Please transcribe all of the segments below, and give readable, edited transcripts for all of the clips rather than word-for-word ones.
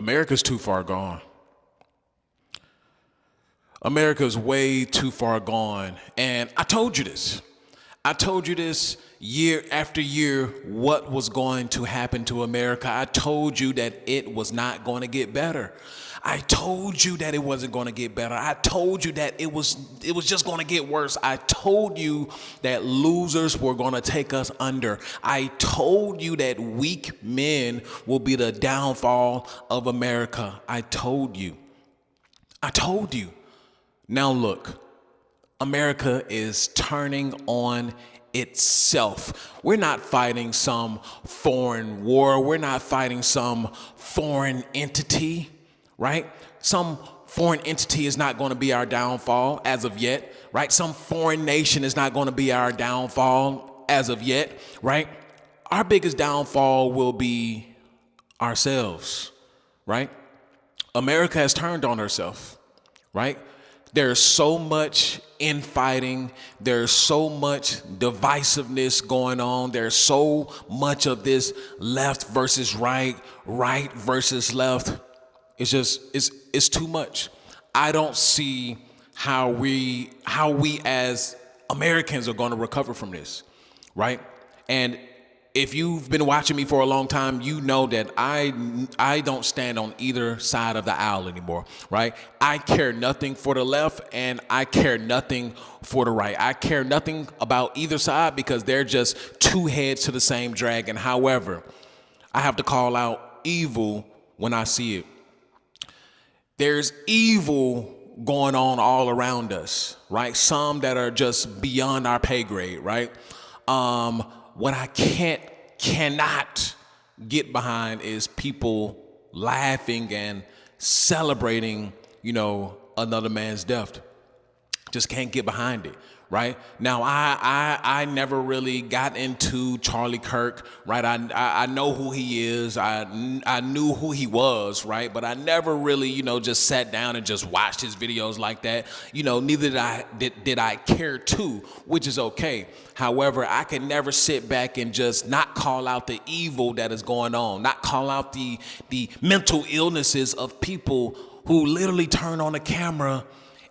America's too far gone. America's way too far gone. And I told you this. I told you this year after year what was going to happen to America. I told you that it was not going to get better. I told you that it wasn't going to get better. I told you that it was just going to get worse. I told you that losers were going to take us under. I told you that weak men will be the downfall of America. I told you. Now look, America is turning on itself. We're not fighting some foreign war. We're not fighting some foreign entity, right? Some foreign entity is not going to be our downfall as of yet, right? Some foreign nation is not going to be our downfall as of yet, right? Our biggest downfall will be ourselves, right? America has turned on herself, right? There's so much infighting. There's so much divisiveness going on. There's so much of this left versus right, right versus left. It's too much. I don't see how we as Americans are going to recover from this, right? And if you've been watching me for a long time, you know that I don't stand on either side of the aisle anymore, right? I care nothing for the left and I care nothing for the right. I care nothing about either side because they're just two heads to the same dragon. However, I have to call out evil when I see it. There's evil going on all around us, right? Some that are just beyond our pay grade, right? What I cannot get behind is people laughing and celebrating, another man's death. Just can't get behind it, right? Now, I never really got into Charlie Kirk, right? I know who he is. I knew who he was, right? But I never really, just sat down and just watched his videos like that. Neither did I care to, which is okay. However, I can never sit back and just not call out the evil that is going on, not call out the mental illnesses of people who literally turn on the camera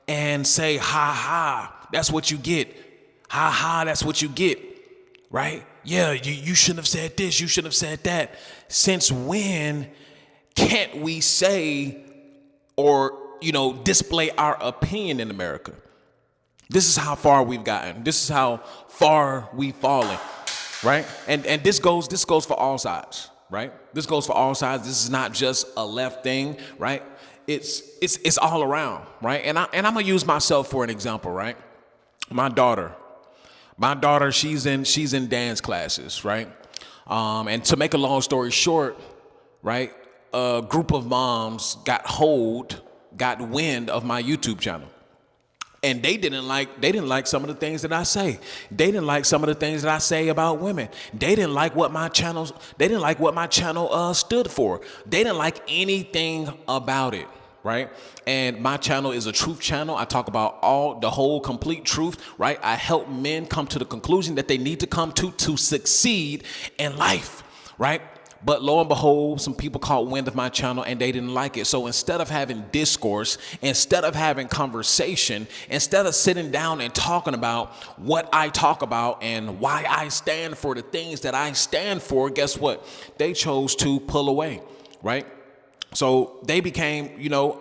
and say, ha ha, that's what you get. Ha ha, that's what you get, right? Yeah, you shouldn't have said this, you shouldn't have said that. Since when can't we say or, display our opinion in America? This is how far we've gotten. This is how far we've fallen, right? And this goes for all sides, right? This goes for all sides. This is not just a left thing, right? It's all around, right? And I'm gonna use myself for an example, right? My daughter, she's in dance classes, right? And to make a long story short, right? A group of moms got wind of my YouTube channel. And they didn't like some of the things that I say. They didn't like some of the things that I say about women. They didn't like what my channel stood for. They didn't like anything about it, right? And my channel is a truth channel. I talk about the whole complete truth, right? I help men come to the conclusion that they need to come to succeed in life, right? But lo and behold, some people caught wind of my channel and they didn't like it. So instead of having discourse, instead of having conversation, instead of sitting down and talking about what I talk about and why I stand for the things that I stand for, guess what? They chose to pull away, right? So they became,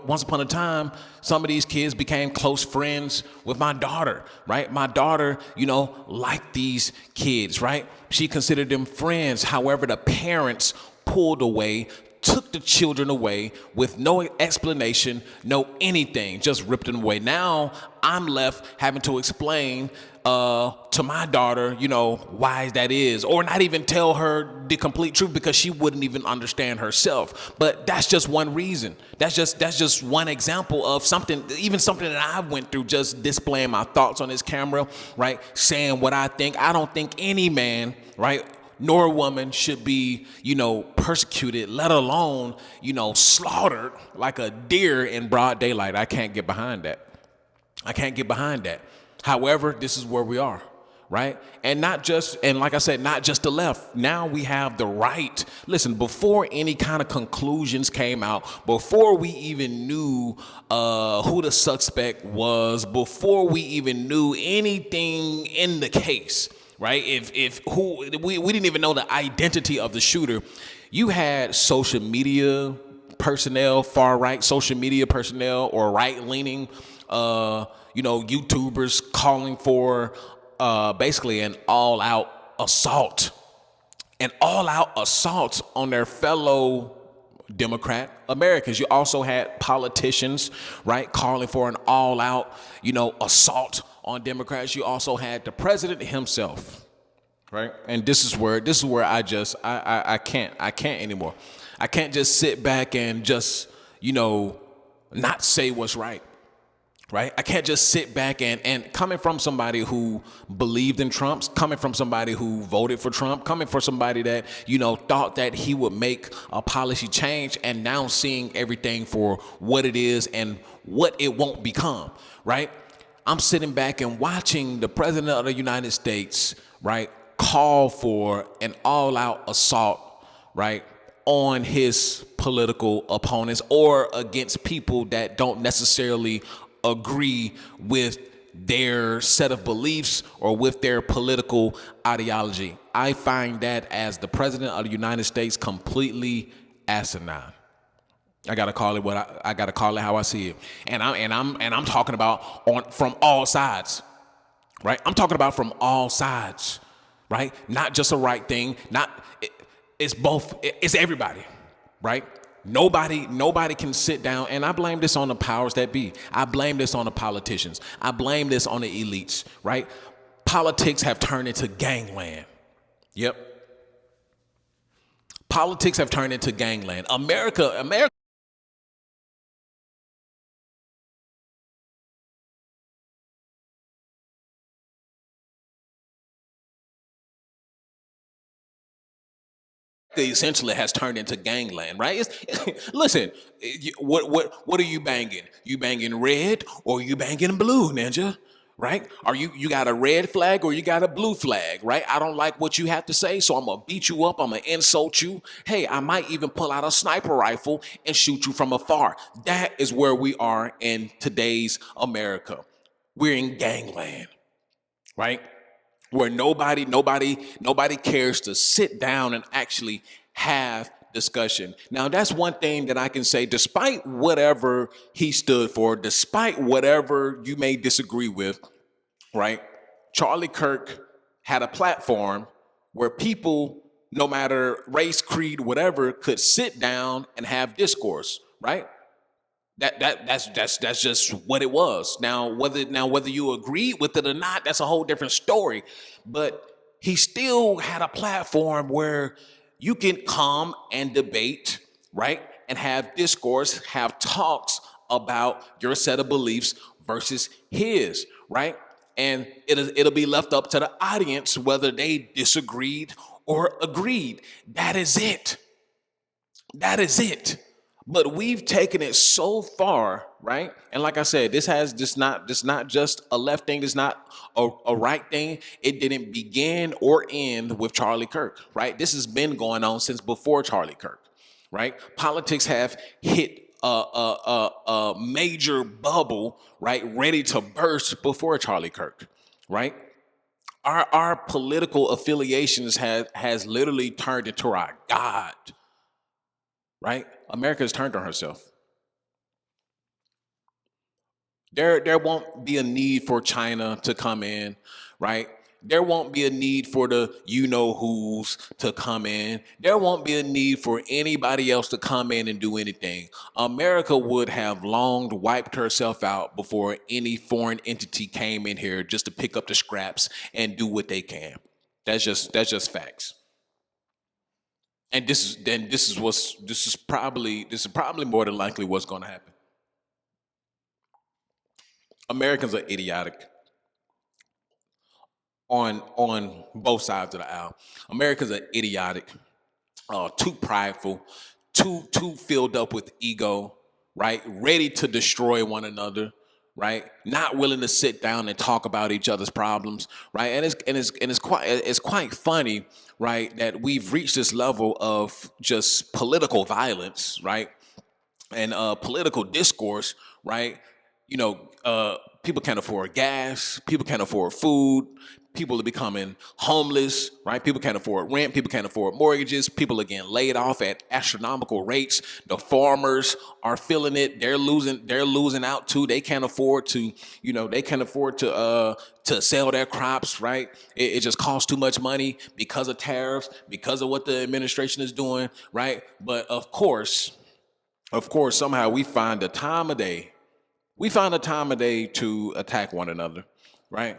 once upon a time, some of these kids became close friends with my daughter, right? My daughter, liked these kids, right? She considered them friends. However, the parents pulled away, took the children away with no explanation, no anything, just ripped them away. Now I'm left having to explain to my daughter, why that is, or not even tell her the complete truth because she wouldn't even understand herself. But that's just one reason. That's just one example of something that I went through, just displaying my thoughts on this camera, right? Saying what I think. I don't think any man, right, nor woman should be, persecuted, let alone, slaughtered like a deer in broad daylight. I can't get behind that. However, this is where we are, right? And not just, and like I said, not just the left. Now we have the right. Listen, before any kind of conclusions came out, before we even knew who the suspect was, before we even knew anything in the case, right? If who we didn't even know the identity of the shooter, you had social media personnel, far right social media personnel, or right leaning, YouTubers calling for basically an all out assault on their fellow Democrat Americans. You also had politicians, right, calling for an all out, assault on Democrats. You also had the president himself, right? And this is where I can't anymore. I can't just sit back and just, not say what's right. Right? I can't just sit back and coming from somebody who believed in Trump, coming from somebody who voted for Trump, coming from somebody that, thought that he would make a policy change, and now seeing everything for what it is and what it won't become, right? I'm sitting back and watching the president of the United States, right, call for an all-out assault, right, on his political opponents or against people that don't necessarily agree with their set of beliefs or with their political ideology. I find that, as the president of the United States, completely asinine. I gotta call it I gotta call it how I see it, and I'm talking about from all sides, right? I'm talking about from all sides, right? Not just a right thing. It's both. It's everybody, right? Nobody can sit down, and I blame this on the powers that be. I blame this on the politicians. I blame this on the elites, right? Politics have turned into gangland. Yep. Politics have turned into gangland. America essentially has turned into gangland, right? Listen, what are you banging? You banging red or you banging blue, ninja? Right? Are you got a red flag or you got a blue flag, right? I don't like what you have to say, so I'm gonna beat you up, I'm gonna insult you. Hey, I might even pull out a sniper rifle and shoot you from afar. That is where we are in today's America. We're in gangland, right? Where nobody cares to sit down and actually have discussion. Now, that's one thing that I can say, despite whatever he stood for, despite whatever you may disagree with, right? Charlie Kirk had a platform where people, no matter race, creed, whatever, could sit down and have discourse, right? That's just what it was. Now whether you agree with it or not, that's a whole different story. But he still had a platform where you can come and debate, right? And have discourse, have talks about your set of beliefs versus his, right? And it'll be left up to the audience whether they disagreed or agreed. That is it. That is it. But we've taken it so far, right? And like I said, this not just a left thing, it's not a right thing. It didn't begin or end with Charlie Kirk, right? This has been going on since before Charlie Kirk, right? Politics have hit a major bubble, right, ready to burst before Charlie Kirk, right? Our political affiliations has literally turned into our God, right? America has turned on herself. There won't be a need for China to come in, right? There won't be a need for the you know who's to come in. There won't be a need for anybody else to come in and do anything. America would have long wiped herself out before any foreign entity came in here just to pick up the scraps and do what they can. That's just facts. And this is probably more than likely what's going to happen. Americans are idiotic on both sides of the aisle. Americans are idiotic, too prideful, too filled up with ego, right? Ready to destroy one another, right? Not willing to sit down and talk about each other's problems, right? And it's quite funny, right, that we've reached this level of just political violence, right? And political discourse, right? People can't afford gas, people can't afford food, people are becoming homeless, right? People can't afford rent, people can't afford mortgages, people are getting laid off at astronomical rates. The farmers are feeling it; they're losing out too. They can't afford to, to sell their crops, right? It just costs too much money because of tariffs, because of what the administration is doing, right? But of course, somehow we find a time of day. We find a time of day to attack one another, right?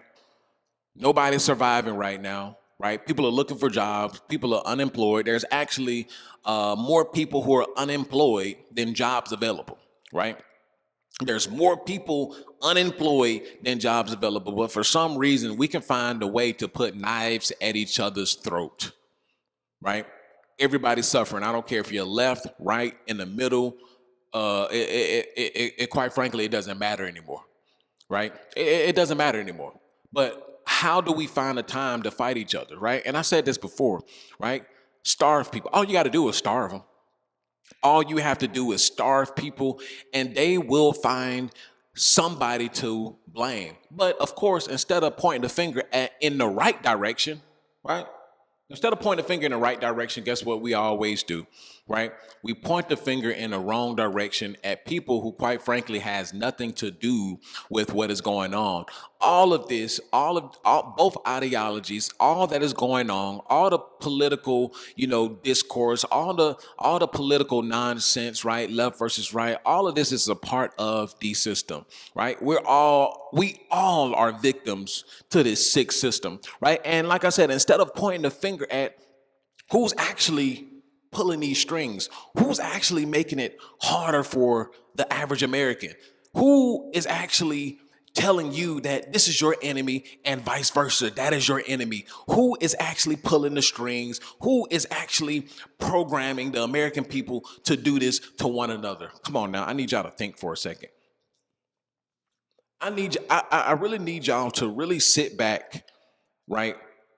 Nobody's surviving right now, right? People are looking for jobs. People are unemployed. There's actually more people who are unemployed than jobs available, right? There's more people unemployed than jobs available. But for some reason, we can find a way to put knives at each other's throat, right? Everybody's suffering. I don't care if you're left, right, in the middle. Quite frankly, it doesn't matter anymore, right? It doesn't matter anymore. But how do we find a time to fight each other, right? And I said this before, right? Starve people. All you got to do is starve them. All you have to do is starve people, and they will find somebody to blame. But of course, instead of pointing the finger in the right direction, right? Instead of pointing the finger in the right direction, guess what we always do, right? We point the finger in the wrong direction at people who, quite frankly, has nothing to do with what is going on. All of this, both ideologies, all that is going on, all the political, discourse, all the political nonsense, right? Left versus right. All of this is a part of the system, right? We all are victims to this sick system, right? And like I said, instead of pointing the finger at who's actually pulling these strings, who's actually making it harder for the average American, who is actually telling you that this is your enemy and vice versa, that is your enemy, who is actually pulling the strings, who is actually programming the American people to do this to one another. Come on now, I need y'all to think for a second. I really need y'all to really sit back, right?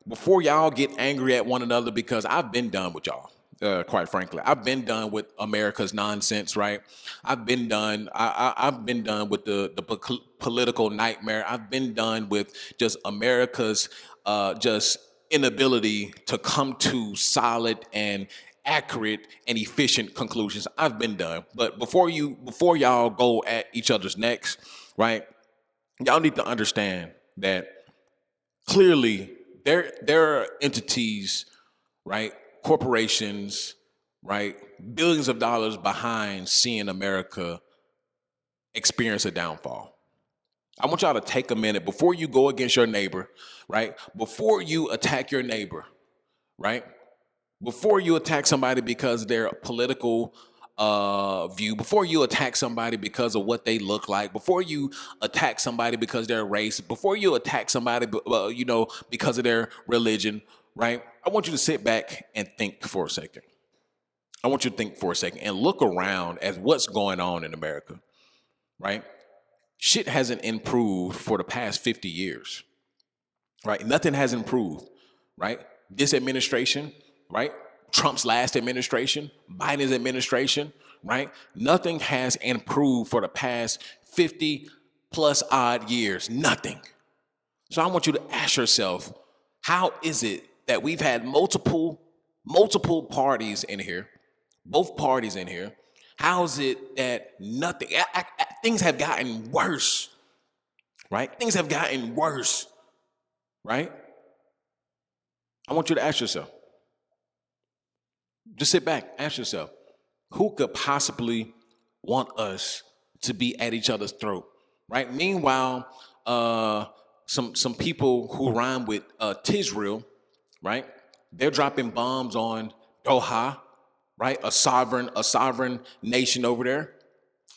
Before y'all get angry at one another, because I've been done with y'all. Quite frankly, I've been done with America's nonsense, right? I've been done with the political nightmare. I've been done with just America's just inability to come to solid and accurate and efficient conclusions. I've been done. But before y'all go at each other's necks, right? Y'all need to understand that clearly there are entities, right, corporations, right, billions of dollars behind seeing America experience a downfall. I want y'all to take a minute before you go against your neighbor, right? Before you attack your neighbor, right? Before you attack somebody because they're political view, before you attack somebody because of what they look like, before you attack somebody because they're race, before you attack somebody, because of their religion, right? I want you to sit back and think for a second. I want you to think for a second and look around at what's going on in America, right? Shit hasn't improved for the past 50 years, right? Nothing has improved, right? This administration, right? Trump's last administration, Biden's administration, right? Nothing has improved for the past 50 plus odd years. Nothing. So I want you to ask yourself, how is it that we've had multiple parties in here, both parties in here? How is it that nothing, things have gotten worse, right? Things have gotten worse, right? I want you to ask yourself, just sit back, ask yourself, who could possibly want us to be at each other's throat, right? Meanwhile, some people who rhyme with Tisrael, right? They're dropping bombs on Doha, right? A sovereign nation over there,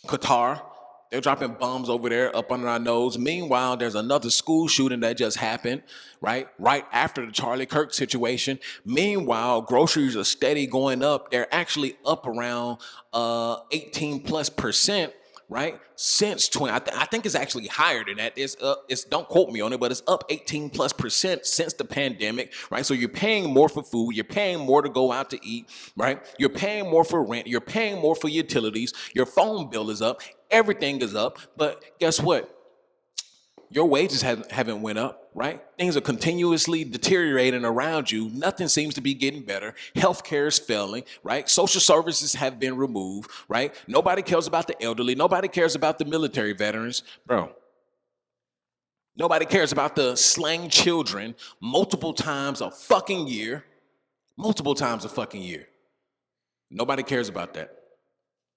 Qatar. They're dropping bombs over there up under our nose. Meanwhile, there's another school shooting that just happened, right? Right after the Charlie Kirk situation. Meanwhile, groceries are steady going up. They're actually up around 18+%, right? Since 20, I think it's actually higher than that. It's don't quote me on it, but it's up 18+% since the pandemic, right? So you're paying more for food, you're paying more to go out to eat, right? You're paying more for rent, you're paying more for utilities, your phone bill is up, everything is up. But guess what? Your wages haven't went up, right? Things are continuously deteriorating around you. Nothing seems to be getting better. Healthcare is failing, right? Social services have been removed, right? Nobody cares about the elderly. Nobody cares about the military veterans, bro. Nobody cares about the slain children multiple times a fucking year. Multiple times a fucking year. Nobody cares about that,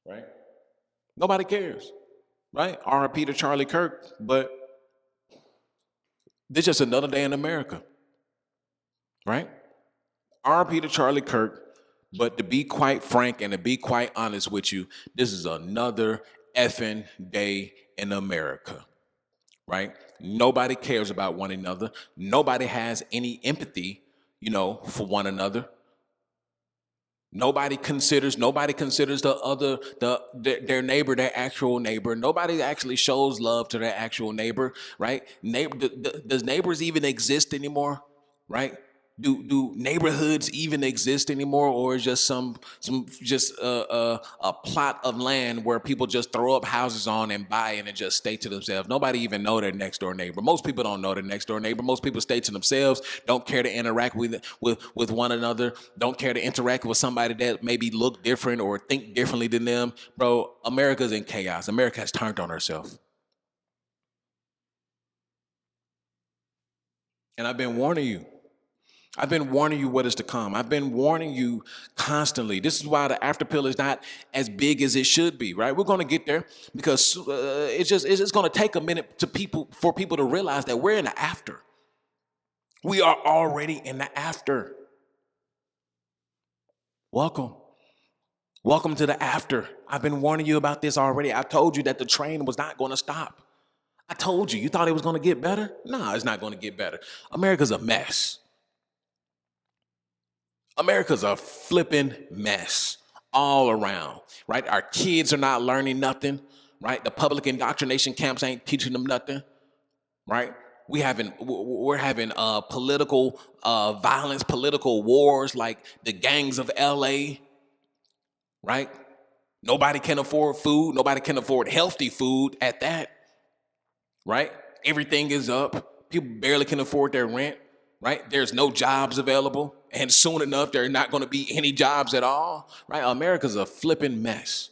right? Nobody cares, right? R.I.P. to Charlie Kirk, but this is just another day in America, right? R.I.P. to Charlie Kirk, but to be quite frank and to be quite honest with you, this is another effing day in America, right? Nobody cares about one another. Nobody has any empathy, for one another. Nobody considers their neighbor their actual neighbor. Nobody actually shows love to their actual neighbor, right? Does neighbors even exist anymore, right? Do neighborhoods even exist anymore, or is just a plot of land where people just throw up houses on and buy and just stay to themselves? Nobody even know their next door neighbor. Most people don't know their next door neighbor. Most people stay to themselves. Don't care to interact with one another. Don't care to interact with somebody that maybe look different or think differently than them. Bro, America's in chaos. America has turned on herself. And I've been warning you. I've been warning you what is to come. I've been warning you constantly. This is why the after pill is not as big as it should be, right? We're going to get there because it's just going to take a minute for people to realize that we're in the after. We are already in the after. Welcome. Welcome to the after. I've been warning you about this already. I told you that the train was not going to stop. I told you. You thought it was going to get better? No, it's not going to get better. America's a mess. America's a flipping mess all around, right? Our kids are not learning nothing, right? The public indoctrination camps ain't teaching them nothing, right? We're having political violence, political wars like the gangs of LA, right? Nobody can afford food. Nobody can afford healthy food at that, right? Everything is up. People barely can afford their rent, right? There's no jobs available. And soon enough, there are not going to be any jobs at all, right? America's a flipping mess.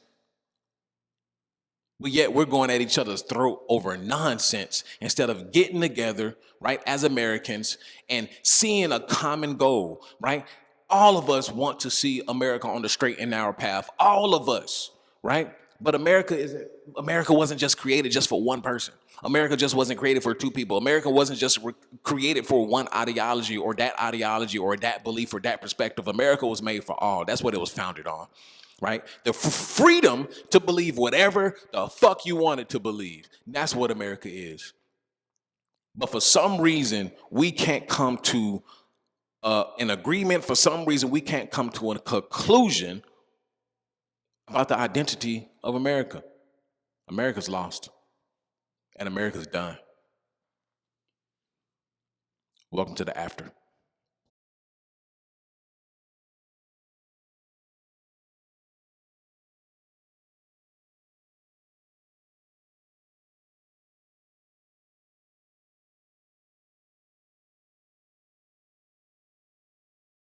But yet we're going at each other's throat over nonsense instead of getting together, right, as Americans and seeing a common goal, right? All of us want to see America on the straight and narrow path. All of us, right? But America wasn't just created just for one person. America just wasn't created for two people. America wasn't just created for one ideology or that belief or that perspective. America was made for all. That's what it was founded on, right? The freedom to believe whatever the fuck you wanted to believe. That's what America is. But for some reason, we can't come to an agreement. For some reason, we can't come to a conclusion about the identity of America. America's lost. And America's done. Welcome to the after.